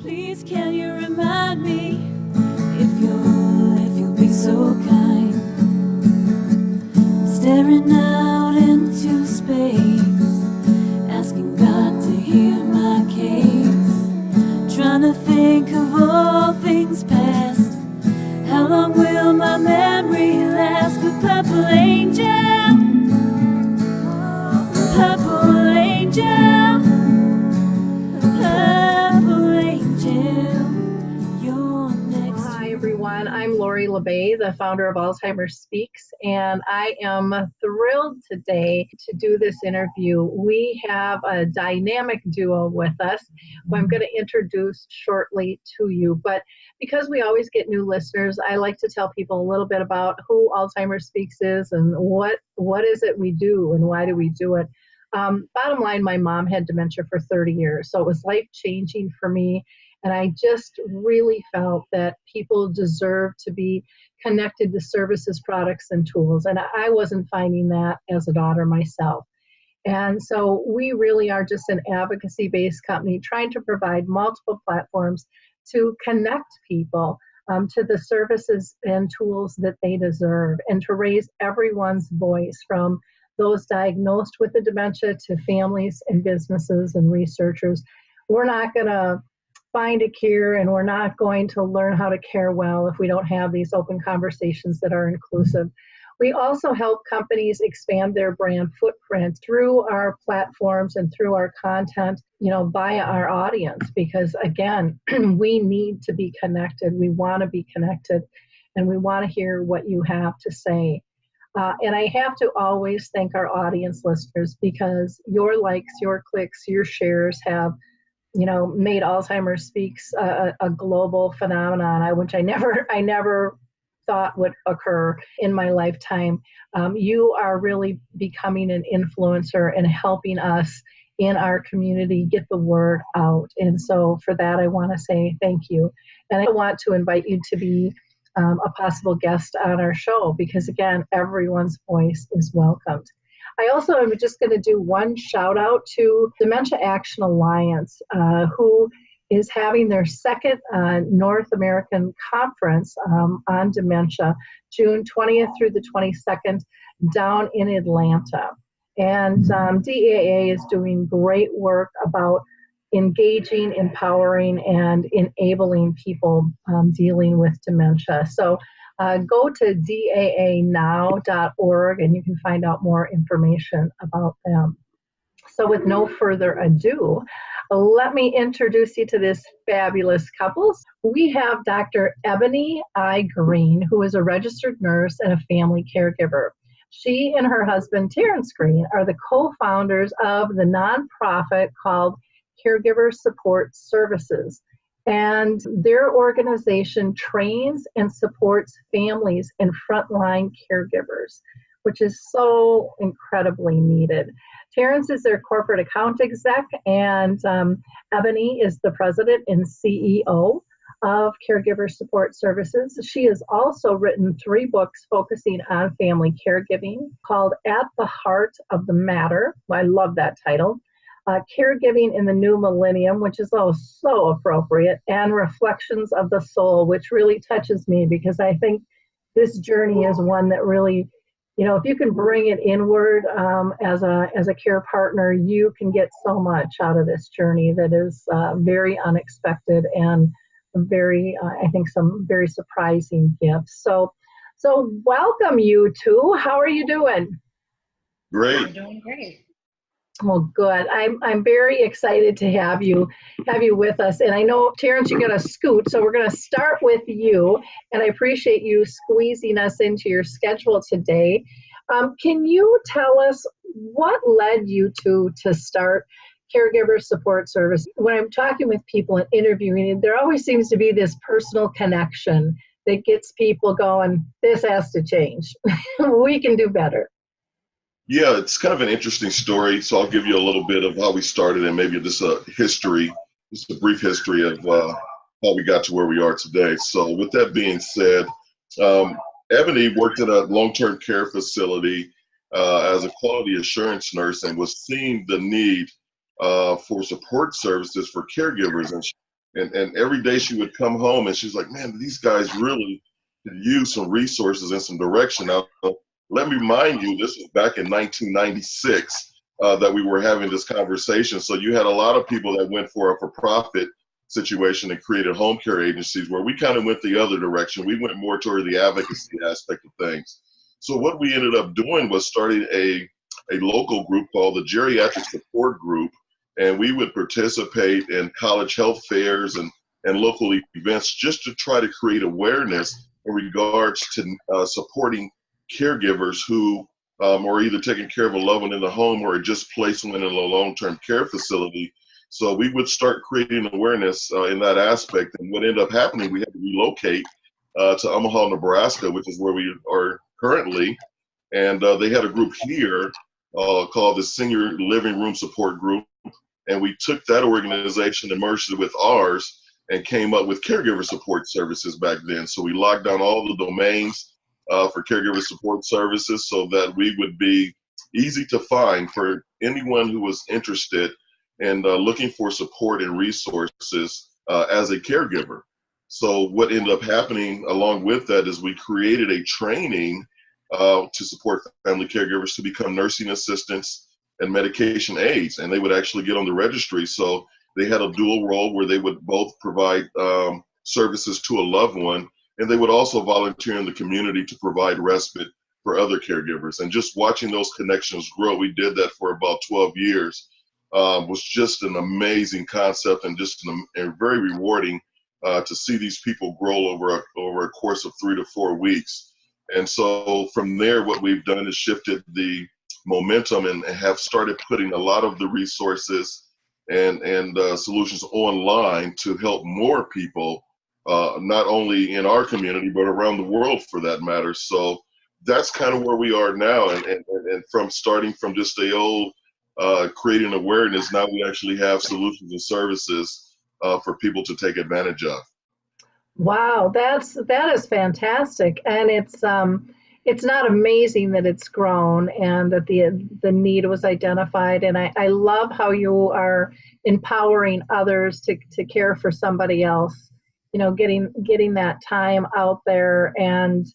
Please can you remind me if you'll be so kind, staring out into space, asking God to hear my case, trying to think of all things past. How long will my memory last? The purple angel, purple angel, purple angel, you're next. Hi, everyone. I'm Lori LeBay, the founder of Alzheimer's Speaks, and I am thrilled today to do this interview. We have a dynamic duo with us who I'm going to introduce shortly to you. But because we always get new listeners, I like to tell people a little bit about who Alzheimer's Speaks is and what is it we do and why do we do it. Bottom line, my mom had dementia for 30 years, so it was life-changing for me. And I just really felt that people deserve to be connected to services, products, and tools. And I wasn't finding that as a daughter myself. And so we really are just an advocacy-based company trying to provide multiple platforms to connect people to the services and tools that they deserve, and to raise everyone's voice, from those diagnosed with the dementia to families and businesses and researchers. We're not going to find a cure, and we're not going to learn how to care well if we don't have these open conversations that are inclusive. We also help companies expand their brand footprint through our platforms and through our content, via our audience, because again, we need to be connected. We want to be connected, and we want to hear what you have to say. And I have to always thank our audience listeners, because your likes, your clicks, your shares have made Alzheimer's Speaks a global phenomenon, which I never thought would occur in my lifetime. You are really becoming an influencer and helping us in our community get the word out. And so for that, I want to say thank you. And I want to invite you to be a possible guest on our show, because again, everyone's voice is welcomed. I also am just going to do one shout out to Dementia Action Alliance, who is having their second North American conference on dementia, June 20th through the 22nd, down in Atlanta. And DAA is doing great work about engaging, empowering, and enabling people dealing with dementia. So go to daanow.org and you can find out more information about them. So with no further ado, let me introduce you to this fabulous couple. We have Dr. Eboni I. Green, who is a registered nurse and a family caregiver. She and her husband, Terrence Green, are the co-founders of the nonprofit called Caregiver Support Services. And their organization trains and supports families and frontline caregivers, which is so incredibly needed. Terrence is their corporate account exec, and Eboni is the president and CEO of Caregiver Support Services. She has also written 3 books focusing on family caregiving, called At the Heart of the Matter. I love that title. Caregiving in the New Millennium, which is so appropriate, and Reflections of the Soul, which really touches me, because I think this journey is one that really, if you can bring it inward as a care partner, you can get so much out of this journey that is very unexpected and very, I think, some very surprising gifts. So welcome, you two. How are you doing? Great. I'm doing great. Well, good. I'm very excited to have you with us. And I know, Terrence, you're going to scoot, so we're going to start with you. And I appreciate you squeezing us into your schedule today. Can you tell us what led you to start Caregiver Support Service? When I'm talking with people and interviewing, there always seems to be this personal connection that gets people going, this has to change. We can do better. Yeah, it's kind of an interesting story. So I'll give you a little bit of how we started and maybe just a brief history of how we got to where we are today. So with that being said, Eboni worked at a long-term care facility as a quality assurance nurse and was seeing the need for support services for caregivers. And she And every day she would come home and she's like, man, these guys really could use some resources and some direction. Now, let me remind you, this was back in 1996 that we were having this conversation. So you had a lot of people that went for a for-profit situation and created home care agencies, where we kind of went the other direction. We went more toward the advocacy aspect of things. So what we ended up doing was starting a local group called the Geriatric Support Group, and we would participate in college health fairs and local events just to try to create awareness in regards to supporting caregivers who are either taking care of a loved one in the home or just placing them in a long-term care facility. So we would start creating awareness in that aspect. And what ended up happening, we had to relocate to Omaha, Nebraska, which is where we are currently. And they had a group here called the Senior Living Room Support Group. And we took that organization and merged it with ours and came up with Caregiver Support Services back then. So we locked down all the domains for Caregiver Support Services so that we would be easy to find for anyone who was interested in looking for support and resources as a caregiver. So what ended up happening along with that is we created a training to support family caregivers to become nursing assistants and medication aides, and they would actually get on the registry. So they had a dual role where they would both provide services to a loved one, and they would also volunteer in the community to provide respite for other caregivers. And just watching those connections grow, we did that for about 12 years, was just an amazing concept and just and very rewarding to see these people grow over a course of 3 to 4 weeks. And so from there, what we've done is shifted the momentum and have started putting a lot of the resources and solutions online to help more people, not only in our community, but around the world for that matter. So that's kind of where we are now. And from starting from just the old creating awareness, now we actually have solutions and services for people to take advantage of. Wow, that is fantastic, and it's not amazing that it's grown and that the need was identified. And I love how you are empowering others to care for somebody else. You know, getting that time out there and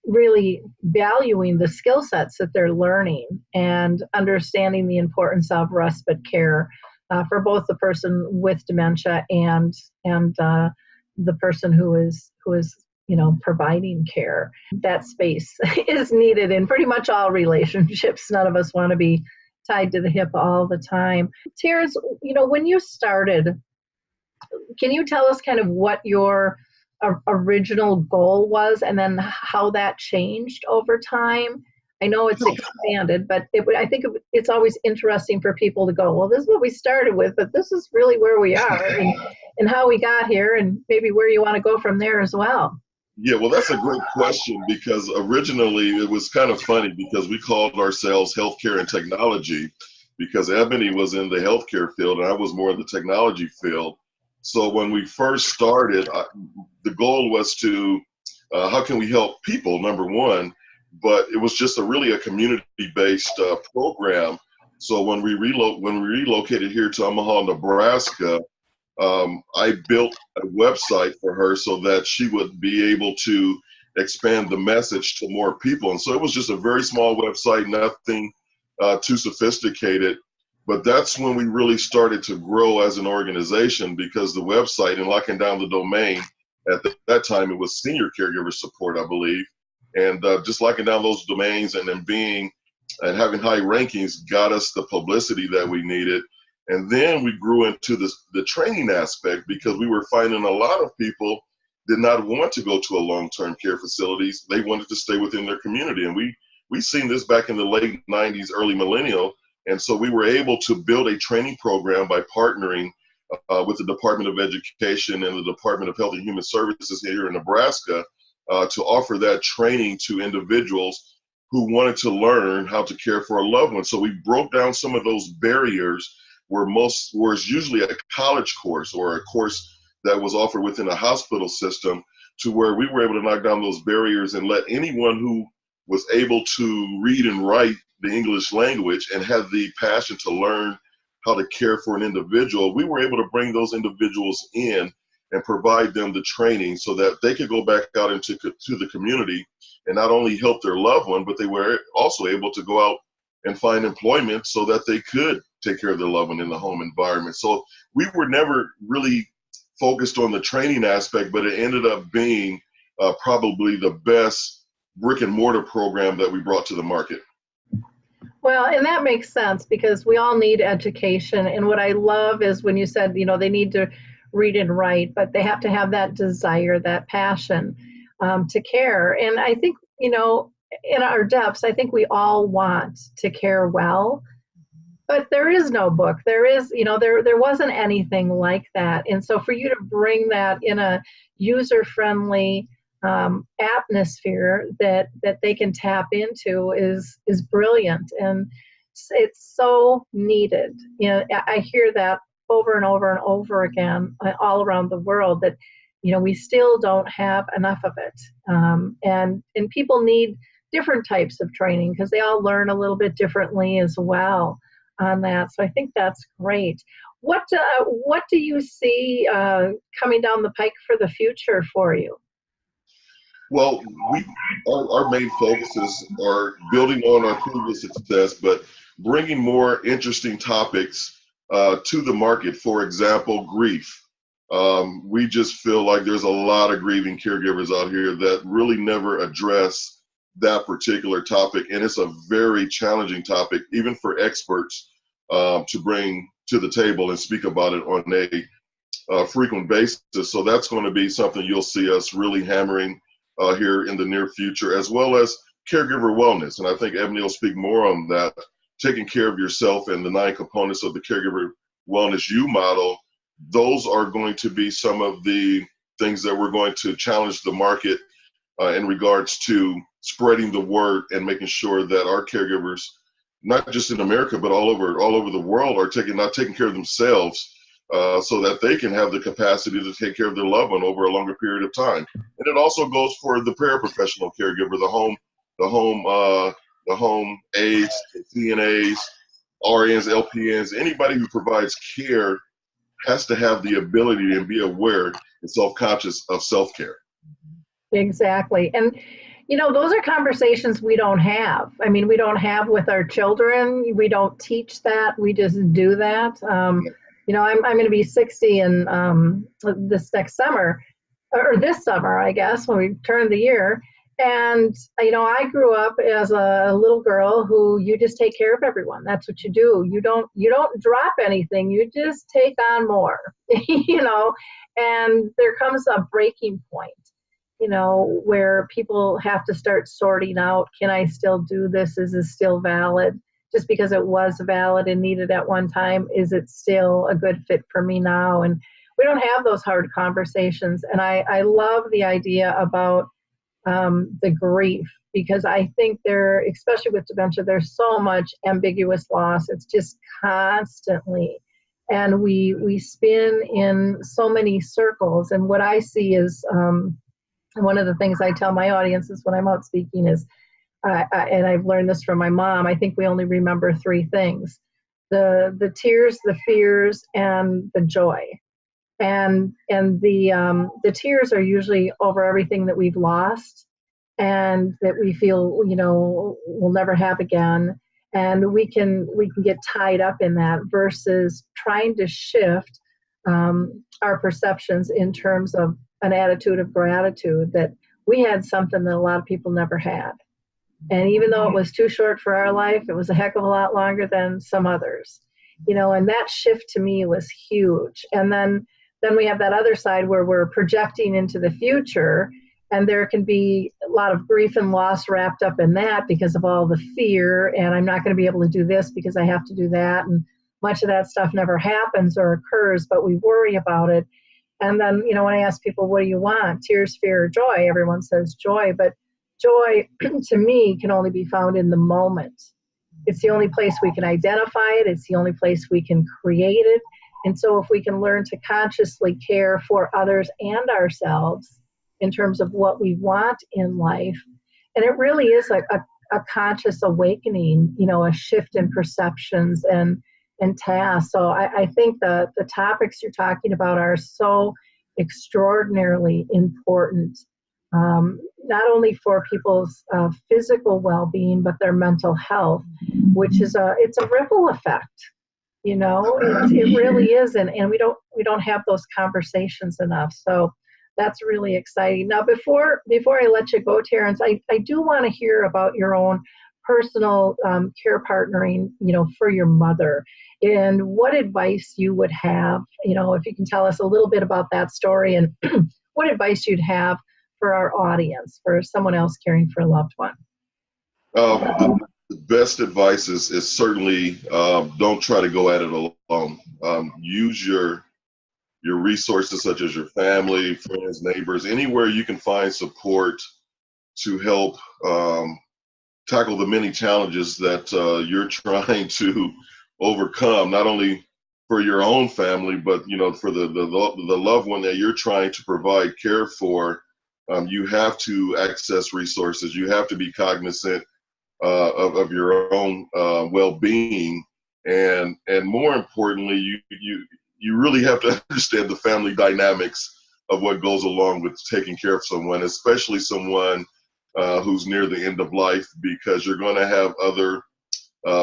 really valuing the skill sets that they're learning and understanding the importance of respite care for both the person with dementia and the person who is providing care. That space is needed in pretty much all relationships. None of us want to be tied to the hip all the time. Terrence, when you started, can you tell us kind of what your original goal was and then how that changed over time? I know it's expanded, but I think it's always interesting for people to go, well, this is what we started with, but this is really where we are and how we got here and maybe where you want to go from there as well. Yeah, well, that's a great question, because originally it was kind of funny because we called ourselves healthcare and technology, because Eboni was in the healthcare field and I was more in the technology field. So when we first started, the goal was to, how can we help people, number one, but it was just really a community-based program. So when we relocated here to Omaha, Nebraska, I built a website for her so that she would be able to expand the message to more people. And so it was just a very small website, nothing too sophisticated. But that's when we really started to grow as an organization, because the website and locking down the domain, at that time it was Senior Caregiver Support, I believe. And just locking down those domains and then having high rankings got us the publicity that we needed. And then we grew into the training aspect, because we were finding a lot of people did not want to go to a long-term care facilities. They wanted to stay within their community. And we seen this back in the late 90s, early millennial. And so we were able to build a training program by partnering with the Department of Education and the Department of Health and Human Services here in Nebraska to offer that training to individuals who wanted to learn how to care for a loved one. So we broke down some of those barriers where it's usually a college course or a course that was offered within a hospital system, to where we were able to knock down those barriers and let anyone who was able to read and write the English language and had the passion to learn how to care for an individual, we were able to bring those individuals in and provide them the training so that they could go back out into to the community and not only help their loved one, but they were also able to go out and find employment so that they could take care of their loved one in the home environment. So we were never really focused on the training aspect, but it ended up being probably the best brick and mortar program that we brought to the market. Well, and that makes sense because we all need education. And what I love is when you said, they need to read and write, but they have to have that desire, that passion to care. And I think, in our depths, I think we all want to care well, but there is no book. There is, there wasn't anything like that. And so for you to bring that in a user-friendly atmosphere that they can tap into is brilliant, and it's so needed. I hear that over and over and over again all around the world that we still don't have enough of it, and people need different types of training because they all learn a little bit differently as well on that. So I think that's great. What do you see coming down the pike for the future for you? Well, our main focuses are building on our previous success, but bringing more interesting topics to the market. For example, grief. We just feel like there's a lot of grieving caregivers out here that really never address that particular topic, and it's a very challenging topic, even for experts to bring to the table and speak about it on a frequent basis. So that's going to be something you'll see us really hammering here in the near future, as well as caregiver wellness. And I think Eboni will speak more on that, taking care of yourself and the 9 components of the Caregiver Wellness U model. Those are going to be some of the things that we're going to challenge the market in regards to spreading the word and making sure that our caregivers, not just in America, but all over the world, are taking care of themselves so that they can have the capacity to take care of their loved one over a longer period of time. And it also goes for the paraprofessional caregiver, the home aides, CNAs, RNs, LPNs, anybody who provides care has to have the ability and be aware and self-conscious of self-care. Exactly. And, those are conversations we don't have. I mean, we don't have with our children. We don't teach that. We just do that. I'm going to be 60 in this next summer, or this summer, I guess, when we turn the year. And, I grew up as a little girl who you just take care of everyone. That's what you do. You don't drop anything. You just take on more, and there comes a breaking point, where people have to start sorting out, can I still do this? Is this still valid? Just because it was valid and needed at one time, is it still a good fit for me now? And we don't have those hard conversations. And I love the idea about the grief, because I think especially with dementia, there's so much ambiguous loss. It's just constantly. And we spin in so many circles. And what I see is, one of the things I tell my audiences when I'm out speaking is, and I've learned this from my mom, I think we only remember 3 things: the tears, the fears, and the joy. And the tears are usually over everything that we've lost and that we feel, we'll never have again. And we can get tied up in that versus trying to shift our perceptions in terms of an attitude of gratitude that we had something that a lot of people never had. And even though it was too short for our life, it was a heck of a lot longer than some others, and that shift to me was huge. And then we have that other side where we're projecting into the future, and there can be a lot of grief and loss wrapped up in that because of all the fear, and I'm not going to be able to do this because I have to do that. And much of that stuff never happens or occurs, but we worry about it. And then, when I ask people, what do you want? Tears, fear, or joy? Everyone says joy, but joy to me can only be found in the moment. It's the only place we can identify it. It's the only place we can create it. And so if we can learn to consciously care for others and ourselves in terms of what we want in life, and it really is a conscious awakening, a shift in perceptions and and tasks. So I think the topics you're talking about are so extraordinarily important, not only for people's physical well-being, but their mental health, which is it's a ripple effect. It really is, and we don't have those conversations enough. So that's really exciting. Now, before I let you go, Terrence, I do want to hear about your own personal care partnering, for your mother, and what advice you would have, if you can tell us a little bit about that story, and what advice you'd have for our audience, for someone else caring for a loved one. The best advice is certainly don't try to go at it alone. Use your resources, such as your family, friends, neighbors, anywhere you can find support to help tackle the many challenges that you're trying to overcome, not only for your own family, but for the loved one that you're trying to provide care for. You have to access resources. You have to be cognizant of your own well-being, and more importantly, you really have to understand the family dynamics of what goes along with taking care of someone, especially someone who's near the end of life, because you're going to have other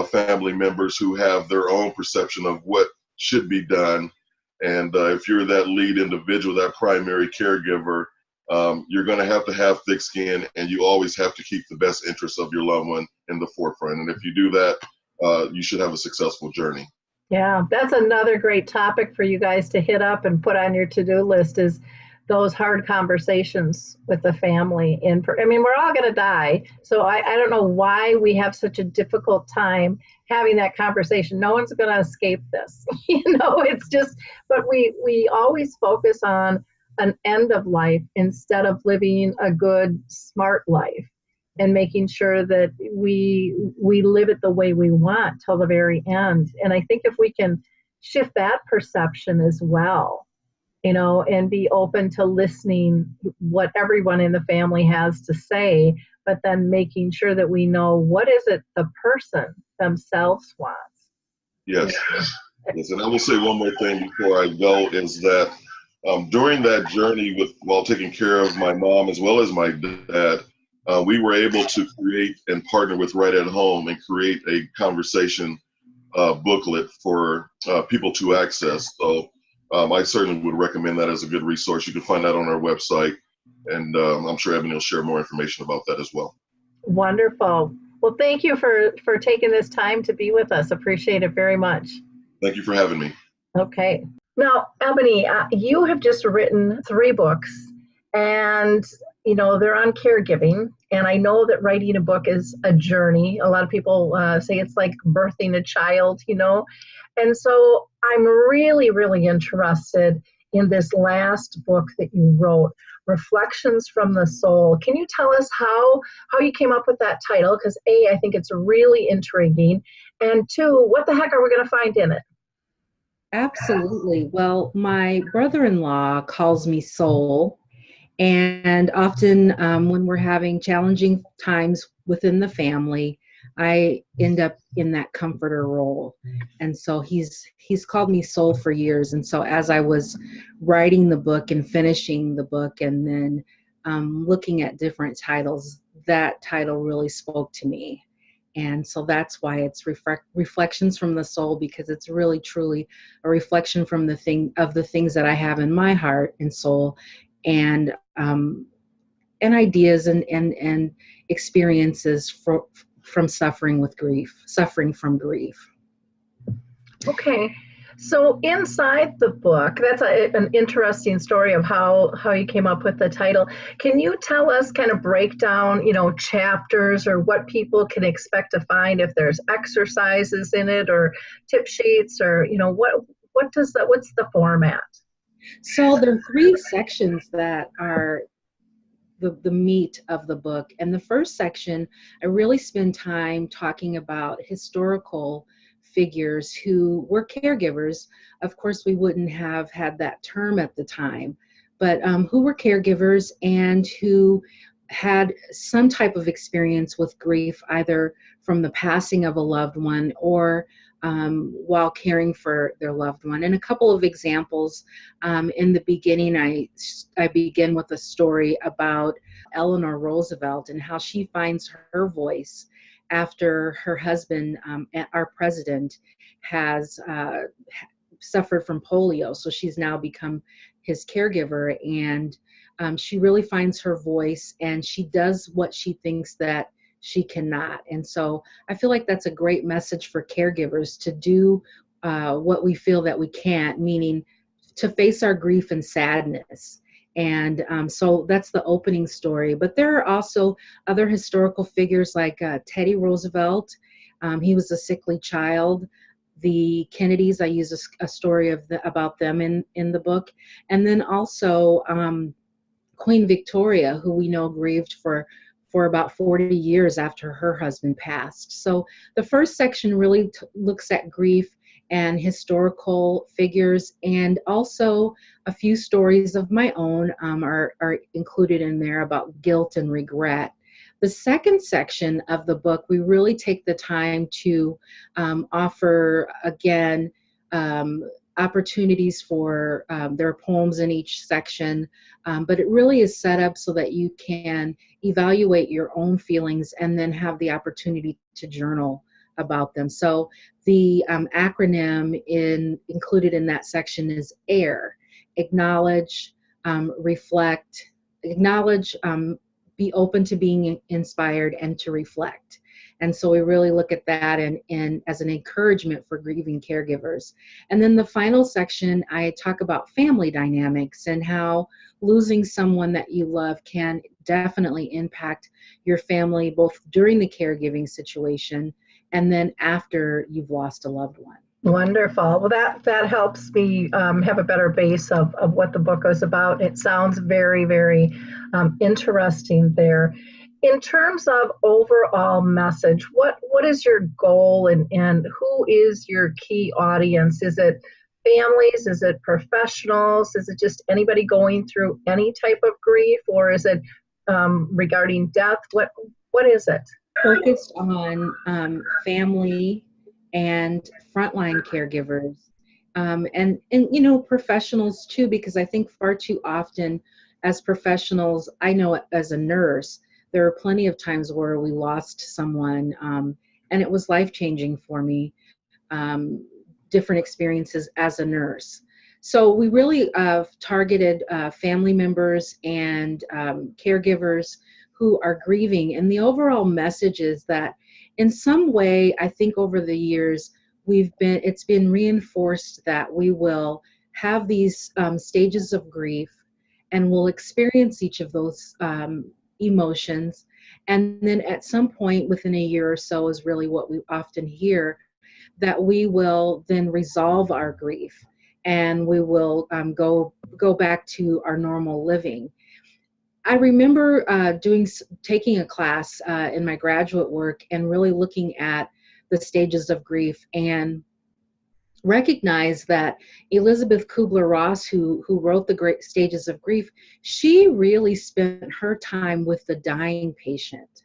family members who have their own perception of what should be done. And if you're that lead individual, that primary caregiver, you're going to have thick skin, and you always have to keep the best interests of your loved one in the forefront. And if you do that, you should have a successful journey. Yeah, that's another great topic for you guys to hit up and put on your to-do list, is those hard conversations with the family. And we're all going to die. So I don't know why we have such a difficult time having that conversation. No one's going to escape this. It's just, but we always focus on an end of life instead of living a good, smart life, and making sure that we live it the way we want till the very end. And I think if we can shift that perception as well, and be open to listening what everyone in the family has to say, but then making sure that we know what is it the person themselves wants. Yes. And I will say one more thing before I go, is that during that journey while taking care of my mom as well as my dad, we were able to create and partner with Right at Home and create a conversation booklet for people to access. So I certainly would recommend that as a good resource. You can find that on our website, and I'm sure Eboni will share more information about that as well. Wonderful. Well, thank you for taking this time to be with us. Appreciate it very much. Thank you for having me. Okay. Now, Eboni, you have just written 3 books, and they're on caregiving. And I know that writing a book is a journey. A lot of people say it's like birthing a child, And so I'm really, really interested in this last book that you wrote, Reflections from the Soul. Can you tell us how you came up with that title? Because A, I think it's really intriguing. And 2, what the heck are we going to find in it? Absolutely. Well, my brother-in-law calls me Soul. And often when we're having challenging times within the family, I end up in that comforter role. And so he's called me Soul for years. And so as I was writing the book and finishing the book, and then looking at different titles, that title really spoke to me. And so that's why it's Reflections from the Soul, because it's really truly a reflection from the things that I have in my heart and soul, and ideas and experiences from suffering from grief. Okay, so inside the book, that's an interesting story of how you came up with the title. Can you tell us, kind of break down, chapters, or what people can expect to find, if there's exercises in it or tip sheets, or what's the format? So there are 3 sections that are the meat of the book. And the first section, I really spend time talking about historical figures who were caregivers. Of course, we wouldn't have had that term at the time, but who were caregivers and who had some type of experience with grief, either from the passing of a loved one or while caring for their loved one. And a couple of examples. In the beginning, I begin with a story about Eleanor Roosevelt and how she finds her voice after her husband, our president, has suffered from polio. So she's now become his caregiver, and she really finds her voice, and she does what she thinks that she cannot. And so I feel like that's a great message for caregivers, to do what we feel that we can't, meaning to face our grief and sadness. And so that's the opening story. But there are also other historical figures like Teddy Roosevelt. He was a sickly child. The Kennedys, I use a story about them in the book. And then also Queen Victoria, who we know grieved for about 40 years after her husband passed. So the first section really looks at grief and historical figures, and also a few stories of my own are included in there about guilt and regret. The second section of the book, we really take the time to offer, again, opportunities for, there are poems in each section, but it really is set up so that you can evaluate your own feelings and then have the opportunity to journal about them. So the acronym included in that section is AIR: acknowledge, reflect, acknowledge, be open to being inspired, and to reflect. And so we really look at that and as an encouragement for grieving caregivers. And then the final section, I talk about family dynamics and how losing someone that you love can definitely impact your family, both during the caregiving situation and then after you've lost a loved one. Wonderful. Well, that helps me have a better base of what the book is about. It sounds very, very interesting there. In terms of overall message, what is your goal, and who is your key audience? Is it families? Is it professionals? Is it just anybody going through any type of grief, or is it regarding death? What is it? Focused on family and frontline caregivers, and professionals too, because I think far too often as professionals, I know as a nurse, there are plenty of times where we lost someone, and it was life-changing for me, different experiences as a nurse. So we really targeted family members and caregivers who are grieving. And the overall message is that in some way, I think over the years, it's been reinforced that we will have these stages of grief, and we'll experience each of those emotions. And then at some point within a year or so is really what we often hear, that we will then resolve our grief and we will go back to our normal living. I remember taking a class in my graduate work and really looking at the stages of grief, and recognize that Elizabeth Kubler-Ross, who wrote The Great Stages of Grief, she really spent her time with the dying patient.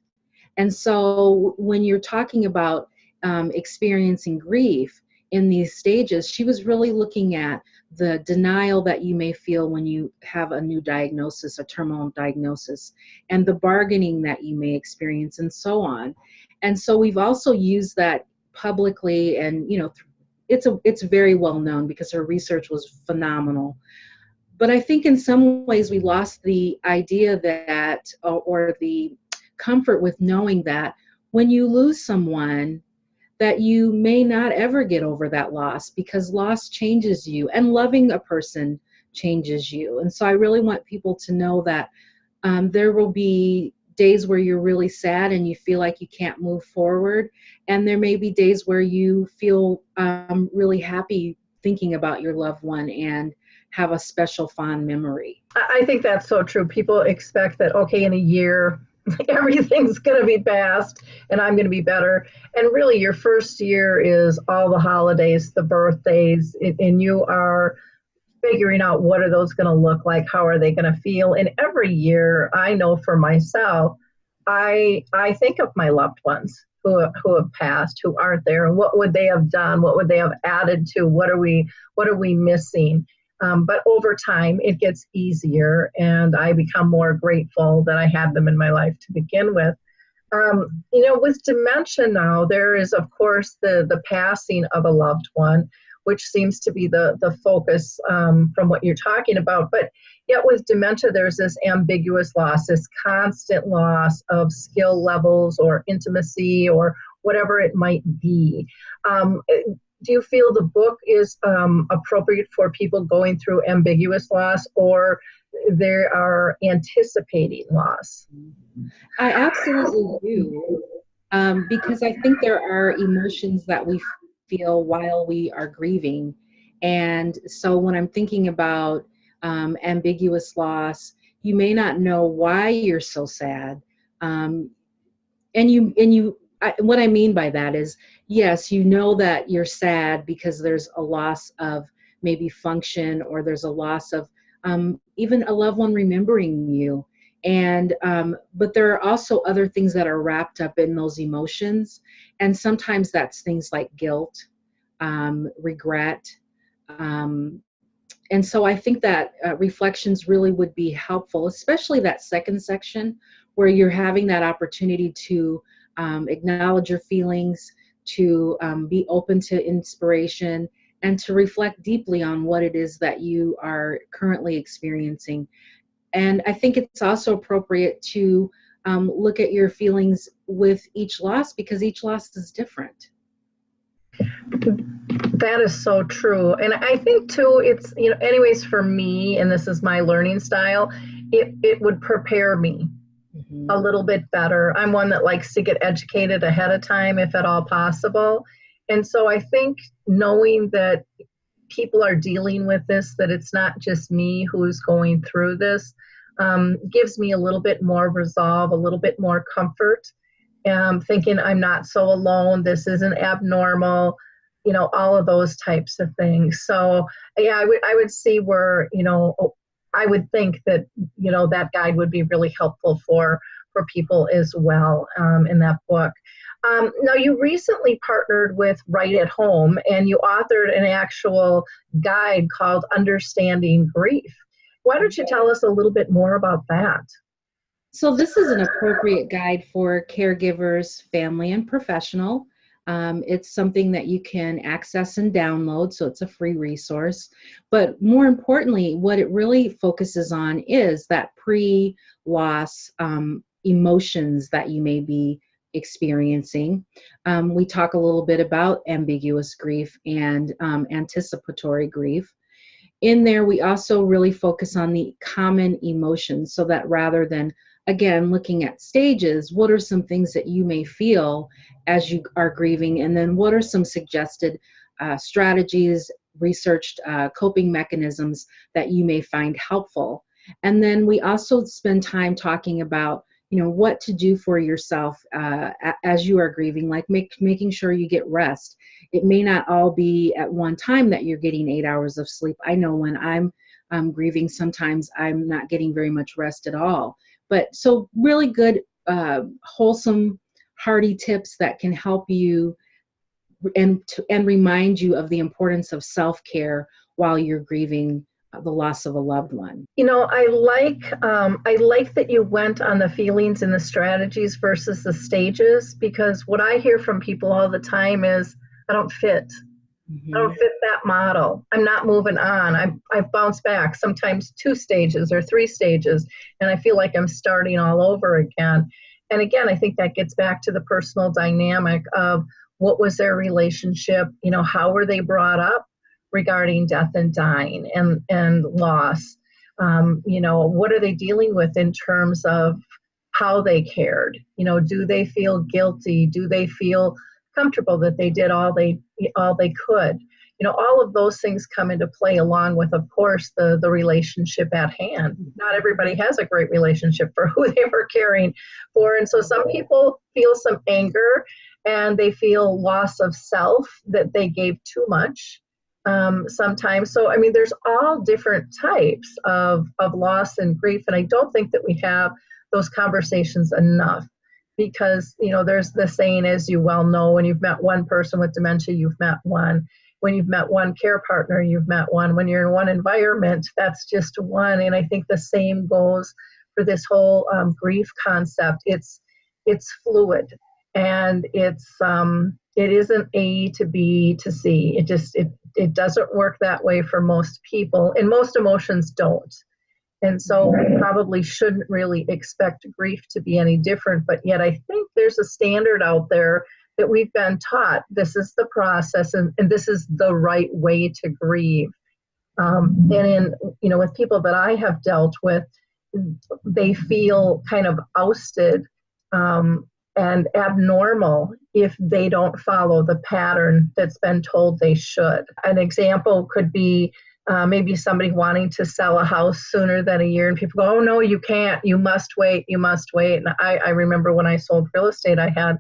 And so when you're talking about experiencing grief in these stages, she was really looking at the denial that you may feel when you have a new diagnosis, a terminal diagnosis, and the bargaining that you may experience, and so on. And so we've also used that publicly, and it's very well known because her research was phenomenal. But I think in some ways we lost the idea that, or the comfort with knowing that when you lose someone, that you may not ever get over that loss, because loss changes you, and loving a person changes you. And so I really want people to know that there will be days where you're really sad and you feel like you can't move forward, and there may be days where you feel really happy thinking about your loved one and have a special fond memory. I think that's so true. People expect that, okay, in a year, everything's going to be past and I'm going to be better. And really, your first year is all the holidays, the birthdays, and you are figuring out what are those going to look like, how are they going to feel. And every year, I know for myself, I think of my loved ones. who have passed, who aren't there, and what would they have done? What would they have added to? What are we missing? But over time, it gets easier, and I become more grateful that I had them in my life to begin with. With dementia now, there is, of course, the passing of a loved one, which seems to be the focus from what you're talking about. But yet with dementia, there's this ambiguous loss, this constant loss of skill levels or intimacy or whatever it might be. Do you feel the book is appropriate for people going through ambiguous loss, or they are anticipating loss? I absolutely do, because I think there are emotions that we feel while we are grieving. And so when I'm thinking about ambiguous loss, you may not know why you're so sad. What I mean by that is, yes, you know that you're sad because there's a loss of maybe function, or there's a loss of even a loved one remembering you. And but there are also other things that are wrapped up in those emotions. And sometimes that's things like guilt, regret. And so I think that reflections really would be helpful, especially that second section where you're having that opportunity to acknowledge your feelings, to be open to inspiration, and to reflect deeply on what it is that you are currently experiencing. And I think it's also appropriate to look at your feelings with each loss, because each loss is different. That is so true. And I think too, it's, anyways, for me, and this is my learning style, it would prepare me a little bit better. I'm one that likes to get educated ahead of time, if at all possible. And so I think knowing that people are dealing with this, that it's not just me who's going through this, gives me a little bit more resolve, a little bit more comfort, thinking I'm not so alone, this isn't abnormal, all of those types of things. So yeah, I would see where, I would think that, that guide would be really helpful for people as well in that book. Now, you recently partnered with Right at Home, and you authored an actual guide called Understanding Grief. Why don't you tell us a little bit more about that? So this is an appropriate guide for caregivers, family, and professional. It's something that you can access and download, so it's a free resource. But more importantly, what it really focuses on is that pre-loss emotions that you may be experiencing. We talk a little bit about ambiguous grief and anticipatory grief. In there, we also really focus on the common emotions, so that rather than, again, looking at stages, what are some things that you may feel as you are grieving, and then what are some suggested strategies, researched coping mechanisms that you may find helpful. And then we also spend time talking about what to do for yourself as you are grieving, like making sure you get rest. It may not all be at one time that you're getting 8 hours of sleep. I know when I'm grieving, sometimes I'm not getting very much rest at all. But so really good, wholesome, hearty tips that can help you and remind you of the importance of self-care while you're grieving the loss of a loved one. I like that you went on the feelings and the strategies versus the stages, because what I hear from people all the time is, I don't fit. I don't fit that model. I'm not moving on. I've bounced back, sometimes 2 stages or 3 stages, and I feel like I'm starting all over again. And again, I think that gets back to the personal dynamic of what was their relationship, how were they brought up regarding death and dying and loss. What are they dealing with in terms of how they cared? Do they feel guilty? Do they feel comfortable that they did all they could? All of those things come into play, along with, of course, the relationship at hand. Not everybody has a great relationship for who they were caring for. And so some people feel some anger, and they feel loss of self, that they gave too much sometimes. So, there's all different types of loss and grief. And I don't think that we have those conversations enough, because, there's the saying, as you well know, when you've met one person with dementia, you've met one. When you've met one care partner, you've met one. When you're in one environment, that's just one. And I think the same goes for this whole grief concept. It's fluid, and it isn't A to B to C. It doesn't work that way for most people, and most emotions don't. And so we probably shouldn't really expect grief to be any different, but yet I think there's a standard out there that we've been taught. This is the process, and this is the right way to grieve. And with people that I have dealt with, they feel kind of ousted and abnormal if they don't follow the pattern that's been told they should. An example could be maybe somebody wanting to sell a house sooner than a year, and people go, oh, no, you can't. You must wait. You must wait. And I remember when I sold real estate, I had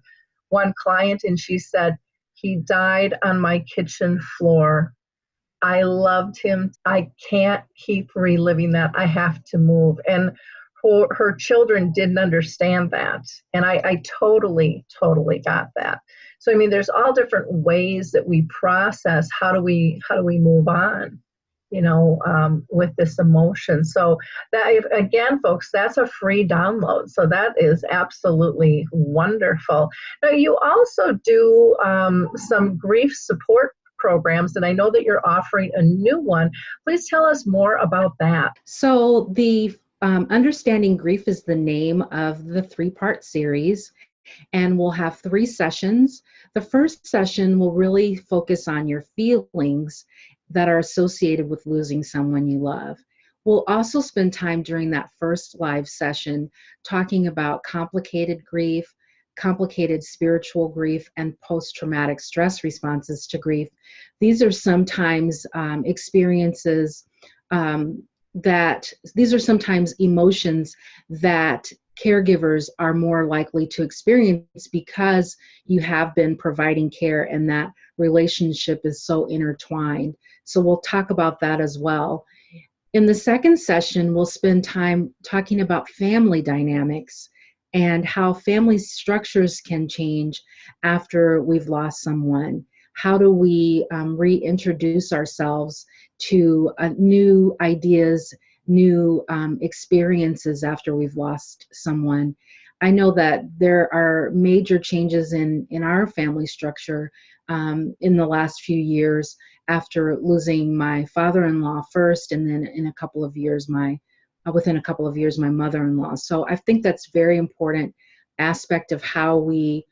one client, and she said, he died on my kitchen floor. I loved him. I can't keep reliving that. I have to move. And her children didn't understand that. And I totally got that. So, there's all different ways that we process how do we move on, with this emotion. So that, again, folks, that's a free download. So that is absolutely wonderful. Now, you also do some grief support programs, and I know that you're offering a new one. Please tell us more about that. So the Understanding Grief is the name of the 3-part series, and we'll have 3 sessions. The first session will really focus on your feelings that are associated with losing someone you love. We'll also spend time during that first live session talking about complicated grief, complicated spiritual grief, and post-traumatic stress responses to grief. These are sometimes experiences these are sometimes emotions that caregivers are more likely to experience because you have been providing care and that relationship is so intertwined. So we'll talk about that as well. In the second session, we'll spend time talking about family dynamics and how family structures can change after we've lost someone. How do we reintroduce ourselves to new ideas, new experiences after we've lost someone? I know that there are major changes in our family structure in the last few years after losing my father-in-law first, and then within a couple of years, my mother-in-law. So I think that's very important aspect of how we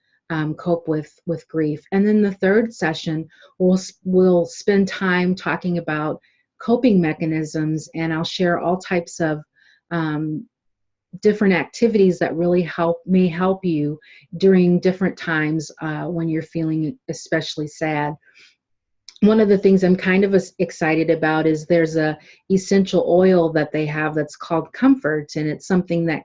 cope with grief. And then the third session, we'll spend time talking about coping mechanisms, and I'll share all types of different activities that really may help you during different times when you're feeling especially sad. One of the things I'm kind of excited about is there's a essential oil that they have that's called Comfort, and it's something that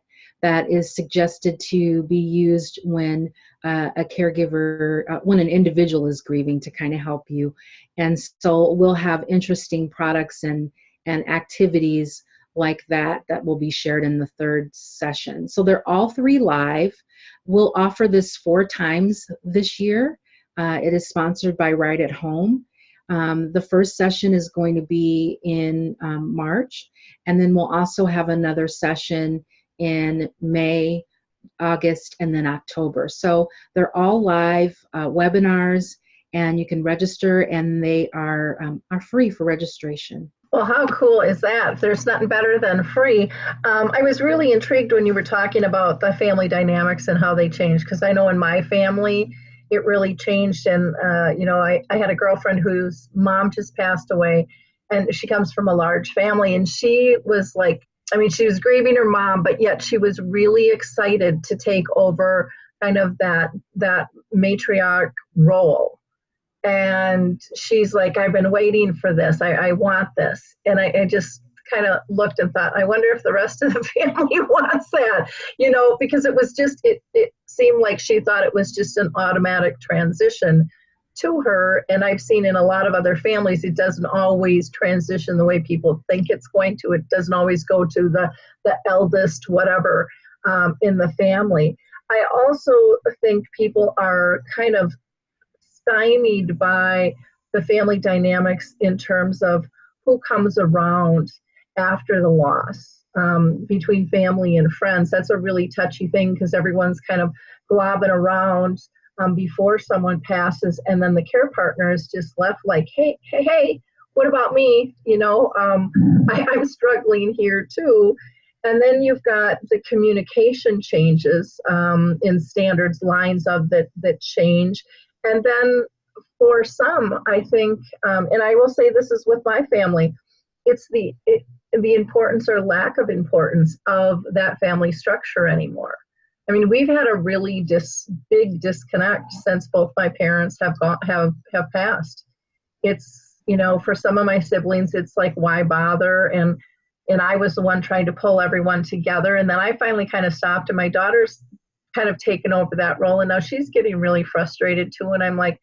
is suggested to be used when a caregiver, when an individual is grieving, to kind of help you. And so we'll have interesting products and activities like that will be shared in the third session. So they're all 3 live. We'll offer this 4 times this year. It is sponsored by Right at Home. The first session is going to be in March, and then we'll also have another session in May, August, and then October. So they're all live webinars, and you can register, and they are free for registration. Well, how cool is that? There's nothing better than free. I was really intrigued when you were talking about the family dynamics and how they changed, because I know in my family, it really changed. And, I had a girlfriend whose mom just passed away, and she comes from a large family, and she was like, she was grieving her mom, but yet she was really excited to take over kind of that matriarch role. And she's like, I've been waiting for this. I want this. And I just kind of looked and thought, I wonder if the rest of the family wants that, because it was just, it seemed like she thought it was just an automatic transition to her. And I've seen in a lot of other families, it doesn't always transition the way people think it's going to. It doesn't always go to the eldest, whatever, in the family. I also think people are kind of stymied by the family dynamics in terms of who comes around after the loss. Between family and friends, that's a really touchy thing because everyone's kind of globbing around before someone passes, and then the care partner is just left like, hey, what about me? I'm struggling here too. And then you've got the communication changes in standards, lines of that change. And then for some, I think, and I will say this is with my family, it's the importance or lack of importance of that family structure anymore. I mean, we've had a really big disconnect since both my parents have passed. It's, for some of my siblings, it's like, why bother? And I was the one trying to pull everyone together. And then I finally kind of stopped, and my daughter's kind of taken over that role. And now she's getting really frustrated too. And I'm like,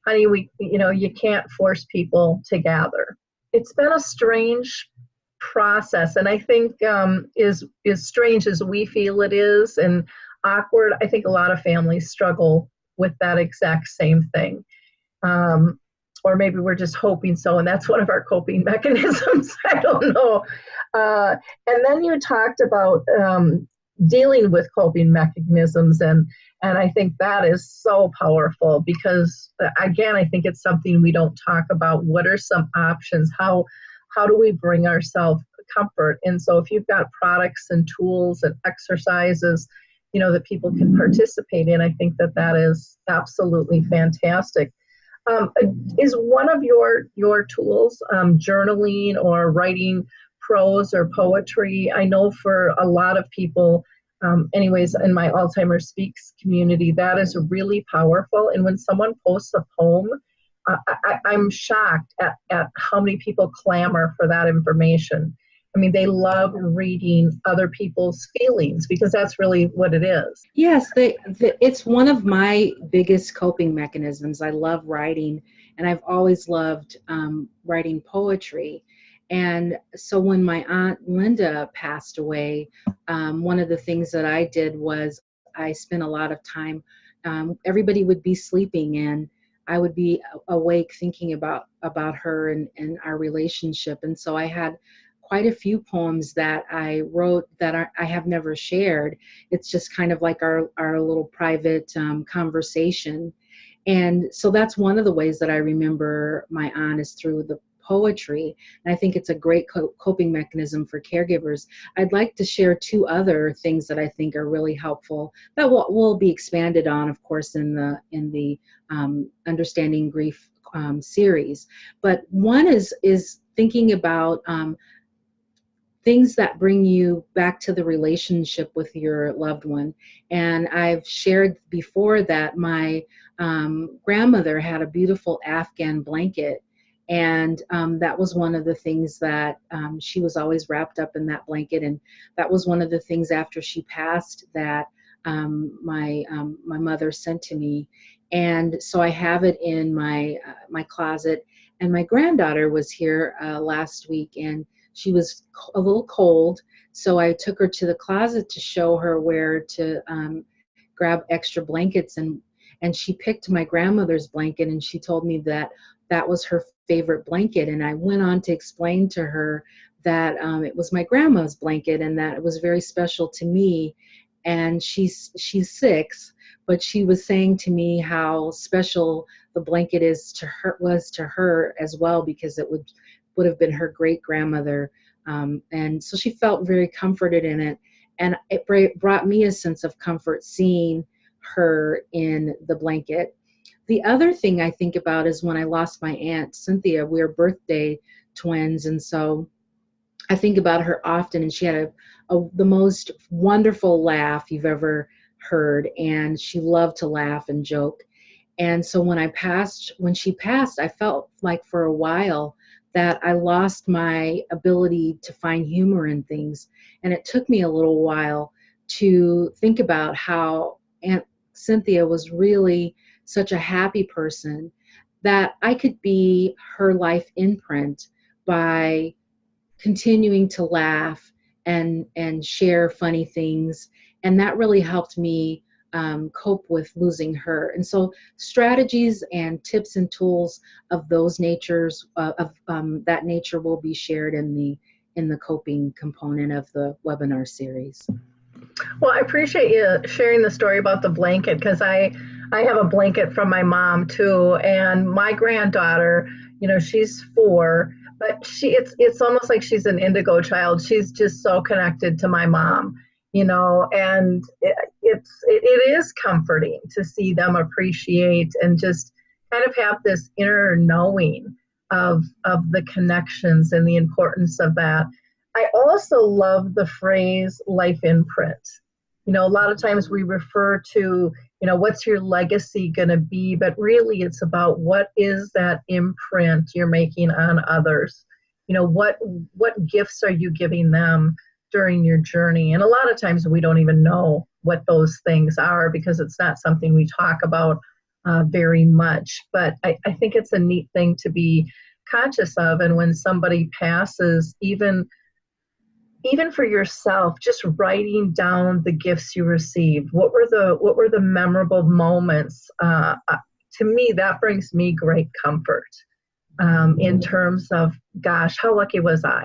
honey, you can't force people to gather. It's been a strange process, and I think is strange as we feel it is, and awkward. I think a lot of families struggle with that exact same thing. Or maybe we're just hoping so, and that's one of our coping mechanisms. I don't know. And then you talked about dealing with coping mechanisms, and I think that is so powerful because, again, I think it's something we don't talk about. What are some options? How do we bring ourselves comfort? And so if you've got products and tools and exercises, that people can participate in, I think that is absolutely fantastic. Is one of your tools journaling or writing prose or poetry? I know for a lot of people, anyways, in my Alzheimer's Speaks community, that is really powerful. And when someone posts a poem, I'm shocked at how many people clamor for that information. I mean, they love reading other people's feelings because that's really what it is. Yes, it's one of my biggest coping mechanisms. I love writing, and I've always loved writing poetry. And so when my Aunt Linda passed away, one of the things that I did was I spent a lot of time, everybody would be sleeping, and I would be awake thinking about her and our relationship. And so I had quite a few poems that I wrote that I have never shared. It's just kind of like our little private conversation. And so that's one of the ways that I remember my aunt is through the poetry. And I think it's a great coping mechanism for caregivers. I'd like to share two other things that I think are really helpful that will be expanded on, of course, in the Understanding Grief series. But one is thinking about things that bring you back to the relationship with your loved one. And I've shared before that my grandmother had a beautiful Afghan blanket. And that was one of the things that she was always wrapped up in that blanket. And that was one of the things after she passed that my mother sent to me. And so I have it in my closet. And my granddaughter was here last week, and she was a little cold, so I took her to the closet to show her where to grab extra blankets, and she picked my grandmother's blanket, and she told me that was her favorite blanket. And I went on to explain to her that it was my grandma's blanket and that it was very special to me. And she's 6, but she was saying to me how special the blanket was to her as well, because it would have been her great grandmother. And so she felt very comforted in it. And it brought me a sense of comfort seeing her in the blanket. The other thing I think about is when I lost my Aunt Cynthia. We were birthday twins, and so I think about her often, and she had the most wonderful laugh you've ever heard, and she loved to laugh and joke. And so when she passed, I felt like for a while that I lost my ability to find humor in things. And it took me a little while to think about how Aunt Cynthia was really such a happy person, that I could be her life imprint by continuing to laugh and share funny things. And that really helped me cope with losing her. And so strategies and tips and tools of those natures, that nature will be shared in the coping component of the webinar series. Well, I appreciate you sharing the story about the blanket, because I have a blanket from my mom too, and my granddaughter, she's 4, but it's almost like she's an indigo child. She's just so connected to my mom, and it is comforting to see them appreciate and just kind of have this inner knowing of the connections and the importance of that. I also love the phrase life imprint. A lot of times we refer to, what's your legacy going to be? But really it's about what is that imprint you're making on others? What gifts are you giving them during your journey? And a lot of times we don't even know what those things are because it's not something we talk about very much. But I think it's a neat thing to be conscious of. And when somebody passes, even for yourself, just writing down the gifts you received. What were the memorable moments? To me, that brings me great comfort in terms of, gosh, how lucky was I?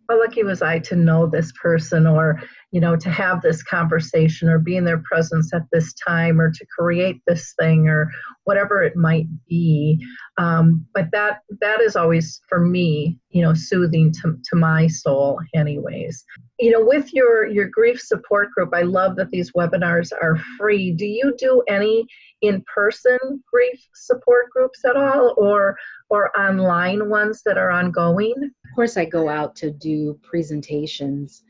How lucky was I to know this person, or, to have this conversation, or be in their presence at this time, or to create this thing, or whatever it might be. But that is always, for me, soothing to my soul anyways. With your grief support group, I love that these webinars are free. Do you do any in-person grief support groups at all, or online ones that are ongoing? Of course, I go out to do presentations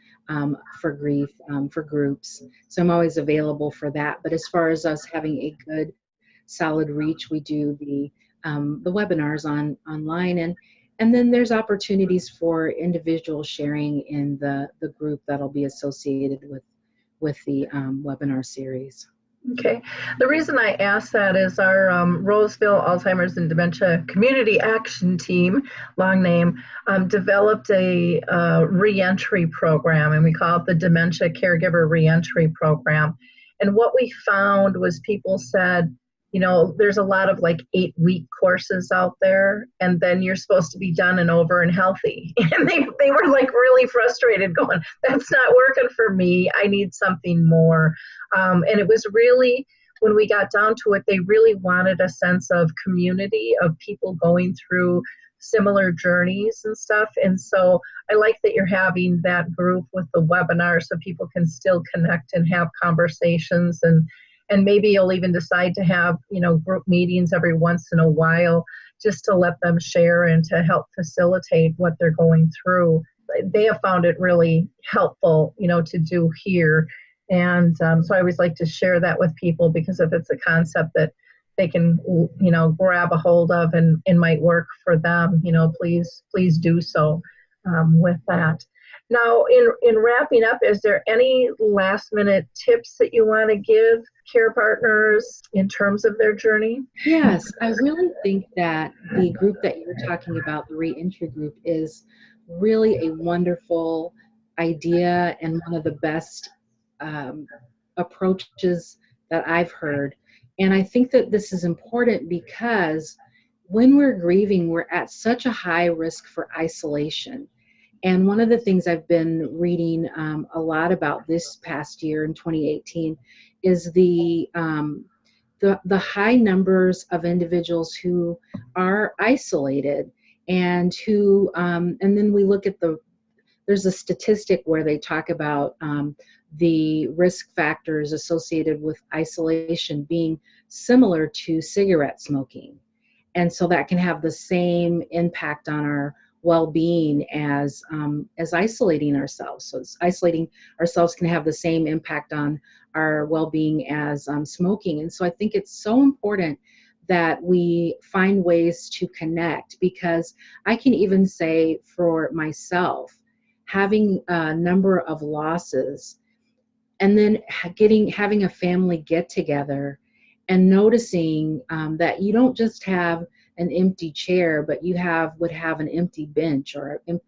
for grief for groups, so I'm always available for that. But as far as us having a good, solid reach, we do the webinars online, and then there's opportunities for individual sharing in the group that'll be associated with the webinar series. Okay. The reason I asked that is our Roseville Alzheimer's and Dementia Community Action Team, long name, developed a reentry program, and we call it the Dementia Caregiver Reentry Program. And what we found was people said, there's a lot of 8-week courses out there, and then you're supposed to be done and over and healthy. And they were really frustrated, going, that's not working for me. I need something more. And it was really, when we got down to it, they really wanted a sense of community, of people going through similar journeys and stuff. And so I like that you're having that group with the webinar so people can still connect and have conversations, and maybe you'll even decide to have, group meetings every once in a while just to let them share and to help facilitate what they're going through. They have found it really helpful, to do here. And so I always like to share that with people, because if it's a concept that they can, grab a hold of and might work for them, please do so with that. Now, in wrapping up, is there any last minute tips that you want to give care partners in terms of their journey? Yes, I really think that the group that you're talking about, the Reentry group, is really a wonderful idea and one of the best approaches that I've heard. And I think that this is important because when we're grieving, we're at such a high risk for isolation. And one of the things I've been reading a lot about this past year in 2018 is the high numbers of individuals who are isolated, and who and then we look at there's a statistic where they talk about the risk factors associated with isolation being similar to cigarette smoking. And so that can have the same impact on our well-being as isolating ourselves. So isolating ourselves can have the same impact on our well-being as smoking. And so I think it's so important that we find ways to connect, because I can even say for myself, having a number of losses and then having a family get together and noticing that you don't just have an empty chair, but you would have an empty bench or an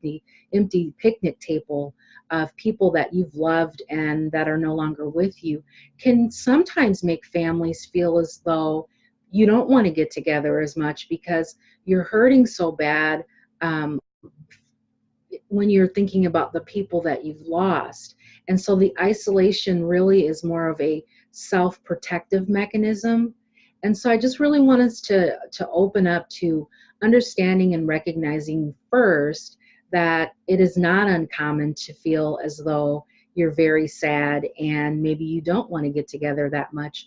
empty picnic table of people that you've loved and that are no longer with you can sometimes make families feel as though you don't want to get together as much because you're hurting so bad when you're thinking about the people that you've lost. And so the isolation really is more of a self-protective mechanism. And so I just really want us to open up to understanding and recognizing first that it is not uncommon to feel as though you're very sad and maybe you don't want to get together that much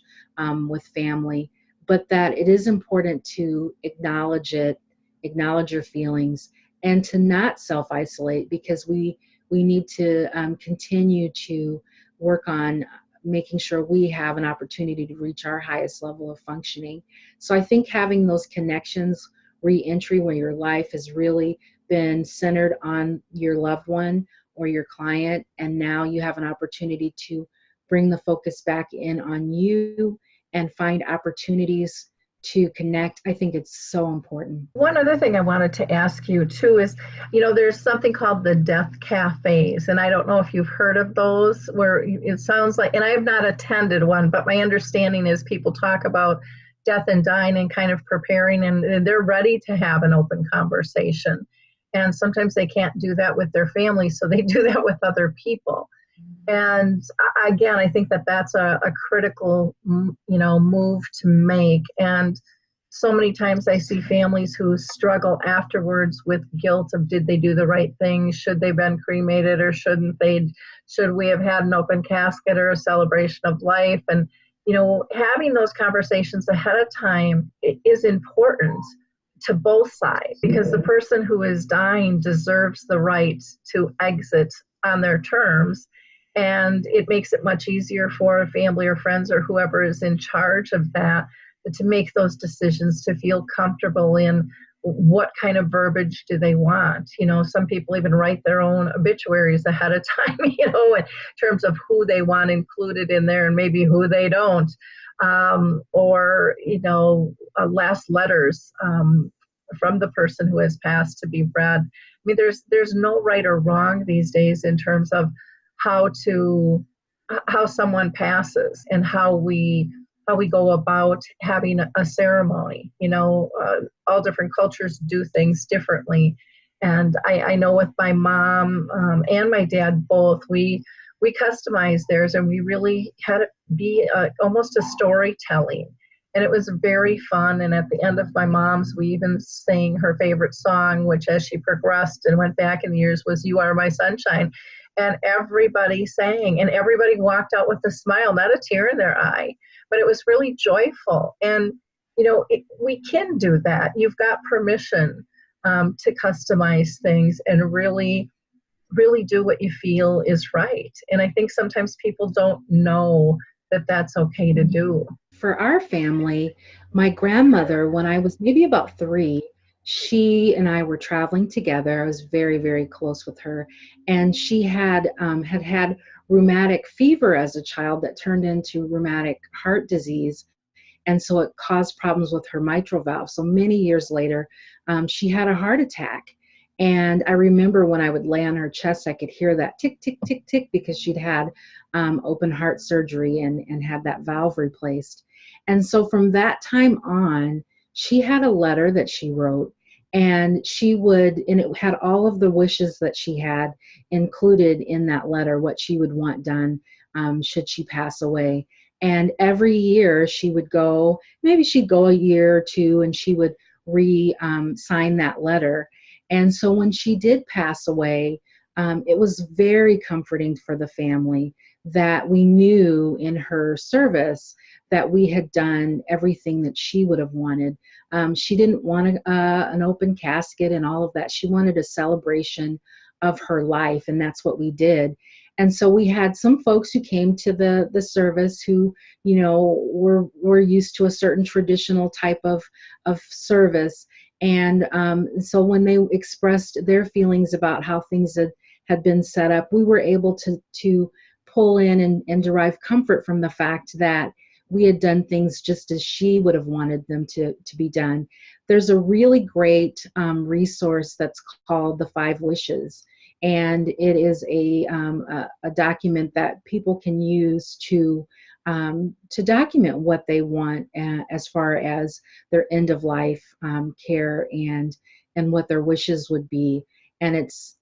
with family, but that it is important to acknowledge it, acknowledge your feelings, and to not self-isolate, because we need to continue to work on making sure we have an opportunity to reach our highest level of functioning. So I think having those connections, reentry, where your life has really been centered on your loved one or your client, and now you have an opportunity to bring the focus back in on you and find opportunities to connect. I think it's so important. One other thing I wanted to ask you too is, there's something called the death cafes, and I don't know if you've heard of those, where it sounds like, and I have not attended one, but my understanding is people talk about death and dying and kind of preparing, and they're ready to have an open conversation. And sometimes they can't do that with their family, so they do that with other people. And again, I think that that's a critical, move to make. And so many times I see families who struggle afterwards with guilt of, did they do the right thing? Should they have been cremated or shouldn't they? Should we have had an open casket or a celebration of life? And, having those conversations ahead of time is important to both sides, because the person who is dying deserves the right to exit on their terms. And it makes it much easier for a family or friends or whoever is in charge of that to make those decisions, to feel comfortable in what kind of verbiage do they want. Some people even write their own obituaries ahead of time, in terms of who they want included in there and maybe who they don't. Or last letters from the person who has passed to be read. I mean, there's no right or wrong these days in terms of how someone passes and how we go about having a ceremony. All different cultures do things differently. And I know with my mom and my dad both, we customized theirs, and we really had it be almost a storytelling. And it was very fun. And at the end of my mom's, we even sang her favorite song, which as she progressed and went back in the years was "You Are My Sunshine." And everybody sang, and everybody walked out with a smile, not a tear in their eye, but it was really joyful. And, we can do that. You've got permission to customize things and really, really do what you feel is right. And I think sometimes people don't know that that's okay to do. For our family, my grandmother, when I was maybe about 3, she and I were traveling together. I was very, very close with her. And she had had rheumatic fever as a child that turned into rheumatic heart disease. And so it caused problems with her mitral valve. So many years later, she had a heart attack. And I remember when I would lay on her chest, I could hear that tick, tick, tick, tick, because she'd had open heart surgery and had that valve replaced. And so from that time on, she had a letter that she wrote, and it had all of the wishes that she had included in that letter, what she would want done should she pass away. And every year she would go, maybe she'd go a year or two, and she would sign that letter. And so when she did pass away, it was very comforting for the family that we knew in her service that we had done everything that she would have wanted. She didn't want an open casket and all of that. She wanted a celebration of her life, and that's what we did. And so we had some folks who came to the service who, were used to a certain traditional type of service. And so when they expressed their feelings about how things had been set up, we were able to pull in and derive comfort from the fact that we had done things just as she would have wanted them to be done. There's a really great resource that's called the 5 Wishes. And it is a document that people can use to document what they want as far as their end of life care and what their wishes would be. And it's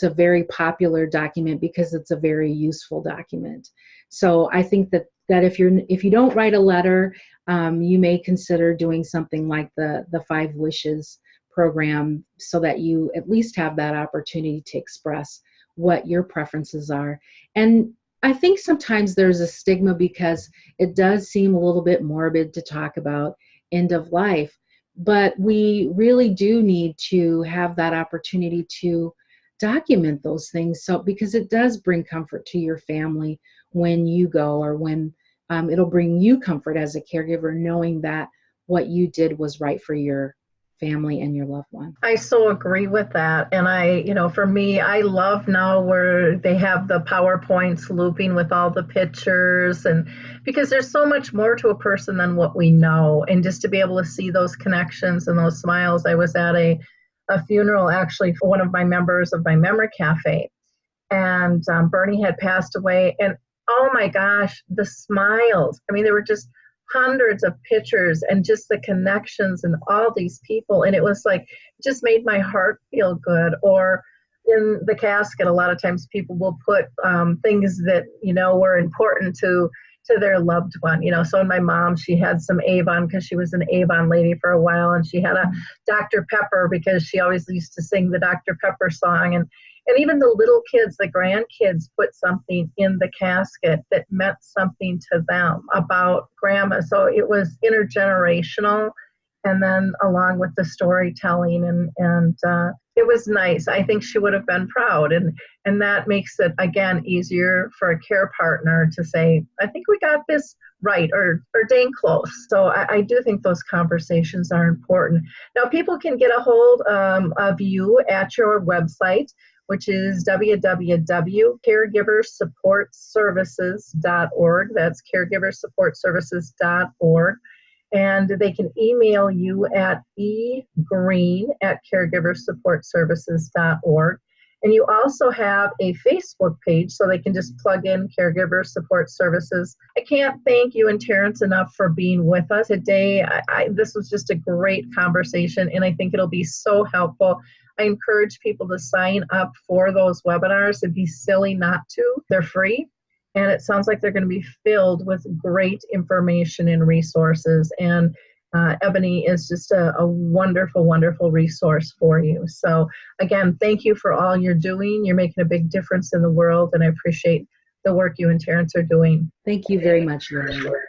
a very popular document because it's a very useful document. So I think that if you don't write a letter, you may consider doing something like the 5 Wishes program, so that you at least have that opportunity to express what your preferences are. And I think sometimes there's a stigma because it does seem a little bit morbid to talk about end of life, but we really do need to have that opportunity to document those things, so because it does bring comfort to your family when you go, or when it'll bring you comfort as a caregiver, knowing that what you did was right for your family and your loved one. I so agree with that. And for me, I love now where they have the PowerPoints looping with all the pictures, and because there's so much more to a person than what we know. And just to be able to see those connections and those smiles. I was at a funeral actually for one of my members of my memory cafe, and Bernie had passed away, and oh my gosh, the smiles. I mean, there were just hundreds of pictures and just the connections and all these people. And it was like, it just made my heart feel good. Or in the casket, a lot of times people will put things that, were important to their loved one. So in my mom, she had some Avon because she was an Avon lady for a while. And she had a Dr. Pepper because she always used to sing the Dr. Pepper song. And even the little kids, the grandkids, put something in the casket that meant something to them about grandma. So it was intergenerational, and then along with the storytelling, and it was nice. I think she would have been proud, and that makes it, again, easier for a care partner to say, I think we got this right, or dang close. So I do think those conversations are important. Now, people can get a hold of you at your website, which is www.caregiversupportservices.org. That's caregiversupportservices.org. And they can email you at egreen@caregiversupportservices.org. And you also have a Facebook page, so they can just plug in Caregiver Support Services. I can't thank you and Terrence enough for being with us today. This was just a great conversation, and I think it'll be so helpful. I encourage people to sign up for those webinars. It'd be silly not to. They're free, and it sounds like they're going to be filled with great information and resources. And Eboni is just a wonderful, wonderful resource for you. So again, thank you for all you're doing. You're making a big difference in the world, and I appreciate the work you and Terrence are doing. Thank you very much, Lori.